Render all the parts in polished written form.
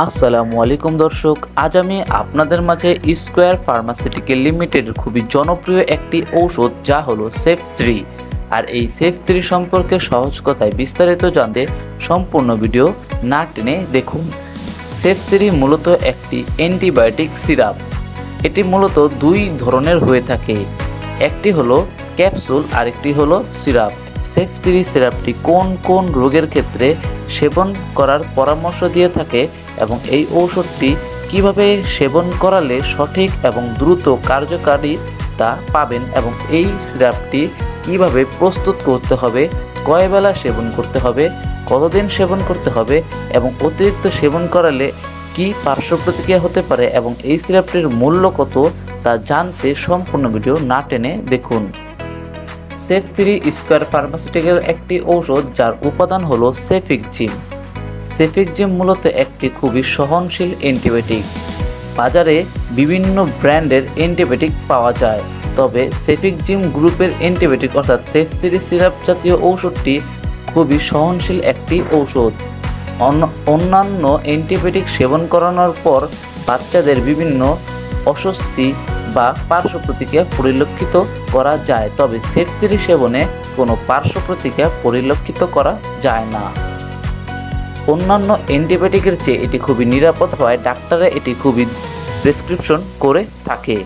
আসসালামু আলাইকুম দর্শক, আজ আমি আপনাদের মাঝে স্কোয়ার ফার্মাসিউটিক্যাল লিমিটেডের খুবই জনপ্রিয় একটি ঔষধ যা হলো সেফ3। আর এই সেফ3 সম্পর্কে সহজ কথায় বিস্তারিত জানতে সম্পূর্ণ ভিডিও না টেনে দেখুন। সেফ3 মূলত একটি অ্যান্টিবায়োটিক সিরাপ। এটি মূলত দুই ধরনের হয়ে থাকে, একটি হলো ক্যাপসুল আর একটি হলো সিরাপ। সেফ3 সিরাপটি কোন কোন রোগের ক্ষেত্রে সেবন করার পরামর্শ দিয়ে থাকে এবং এই ঔষধটি কিভাবে সেবন করালে সঠিক এবং দ্রুত কার্যকারিতা পাবেন এবং এই সিরাপটি কিভাবে প্রস্তুত করতে হবে, কয় বেলা সেবন করতে হবে, কতদিন সেবন করতে হবে এবং অতিরিক্ত সেবন করালে কি পার্শ্ব প্রতিক্রিয়া হতে পারে এবং এই সিরাপটির মূল্য কত তা জানতে সম্পূর্ণ ভিডিও না টেনে দেখুন। সেফ3 স্কোয়ার ফার্মাসিউটিক্যাল একটি ঔষধ যার উপাদান হলো সেফিকজিম। সেফিকজিম মূলত একটি খুবই সহনশীল অ্যান্টিবায়োটিক। বাজারে বিভিন্ন ব্র্যান্ডের অ্যান্টিবায়োটিক পাওয়া যায়, তবে সেফিকজিম গ্রুপের অ্যান্টিবায়োটিক অর্থাৎ সেফ3 সিরাপ জাতীয় ঔষধটি খুবই সহনশীল একটি ঔষধ। অন্যান্য অ্যান্টিবায়োটিক সেবন করানোর পর বাচ্চাদের বিভিন্ন অস্বস্তি বা পার্শ্ব প্রতিক্রিয়া পরিলক্ষিত করা যায়, তবে সেফ3 সেবনে কোনো পার্শ্ব প্রতিক্রিয়া পরিলক্ষিত করা যায় না। অন্যান্য অ্যান্টিবায়োটিকের চেয়ে এটি খুবই নিরাপদ হওয়ায় ডাক্তাররা এটি খুবই প্রেসক্রিপশন করে থাকে।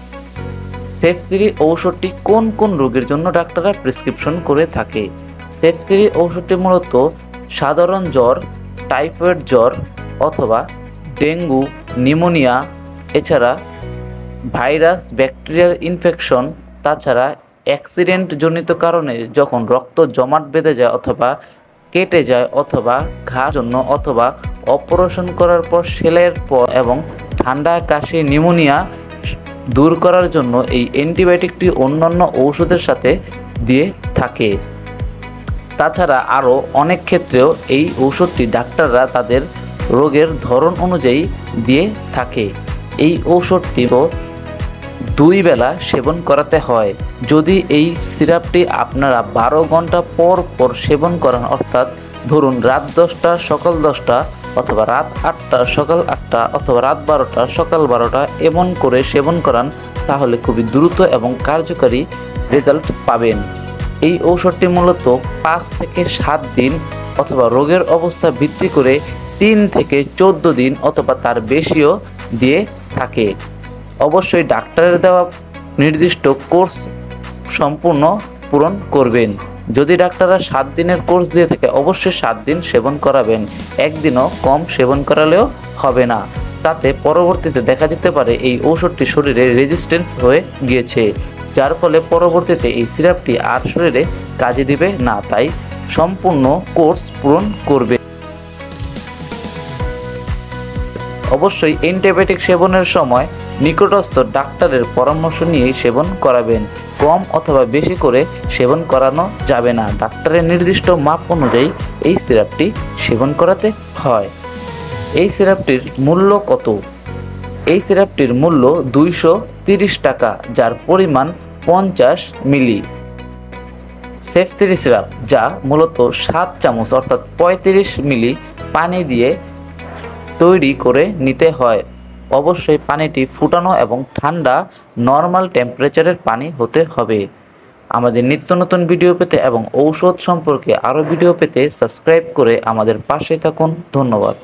সেফ3 ঔষধটি কোন কোন রোগের জন্য ডাক্তাররা প্রেসক্রিপশন করে থাকে? সেফ3 ঔষধটি মূলত সাধারণ জ্বর, টাইফয়েড জ্বর অথবা ডেঙ্গু, নিউমোনিয়া, এছাড়া ভাইরাস ব্যাকটেরিয়াল ইনফেকশন, তাছাড়া অ্যাক্সিডেন্টজনিত কারণে যখন রক্ত জমাট বেঁধে যায় অথবা কেটে যায় অথবা ঘার জন্য অথবা অপারেশন করার পর সেলাইয়ের পর এবং ঠান্ডা, কাশি, নিউমোনিয়া দূর করার জন্য এই অ্যান্টিবায়োটিকটি অন্যান্য ঔষধের সাথে দিয়ে থাকে। তাছাড়া আরও অনেক ক্ষেত্রেও এই ঔষধটি ডাক্তাররা তাদের রোগের ধরন অনুযায়ী দিয়ে থাকে। এই ঔষধটি 2 বেলা সেবন করাতে হয়। যদি এই সিরাপটি আপনারা 12 ঘন্টা পর পর সেবন করান, অর্থাৎ ধরুন রাত 10টা সকাল 10টা অথবা রাত 8টা সকাল 8টা অথবা রাত 12টা সকাল 12টা এমন করে সেবন করান, তাহলে খুবই দ্রুত এবং কার্যকারী রেজাল্ট পাবেন। এই ঔষধটি মূলত 5 থেকে 7 দিন অথবা রোগের অবস্থা ভিত্তি করে 3 থেকে 14 দিন অথবা তার বেশিও দিয়ে থাকে। অবশ্যই ডাক্তারের দেওয়া নির্দিষ্ট কোর্স সম্পূর্ণ পূরণ করবেন। যদি ডাক্তাররা 7 দিনের কোর্স দিয়ে থাকে অবশ্যই 7 দিন সেবন করাবেন, একদিনও কম সেবন করালেও হবে না। তাতে পরবর্তীতে দেখা যেতে পারে এই ঔষধটি শরীরে রেজিস্ট্যান্স হয়ে গিয়েছে, যার ফলে পরবর্তীতে এই সিরাপটি আর শরীরে কাজে দিবে না, তাই সম্পূর্ণ কোর্স পূরণ করবে। অবশ্যই অ্যান্টিবায়োটিক সেবনের সময় নিকটস্থ ডাক্তারের পরামর্শ নিয়েই সেবন করাবেন। কম অথবা বেশি করে সেবন করানো যাবে না। ডাক্তারের নির্দিষ্ট মাপ অনুযায়ী এই সিরাপটি সেবন করাতে হয়। এই সিরাপটির মূল্য কত? এই সিরাপটির মূল্য 230 টাকা, যার পরিমাণ 50 মিলি। সেফ3 সিরাপ যা মূলত 7 চামচ অর্থাৎ 35 মিলি পানি দিয়ে তৈরি করে নিতে হয়। অবশ্যই পানিটি ফুটানো এবং ঠান্ডা নর্মাল টেম্পারেচারের পানি হতে হবে। আমাদের নিত্য নতুন ভিডিও পেতে এবং ঔষধ সম্পর্কে আরও ভিডিও পেতে সাবস্ক্রাইব করে আমাদের পাশে থাকুন। ধন্যবাদ।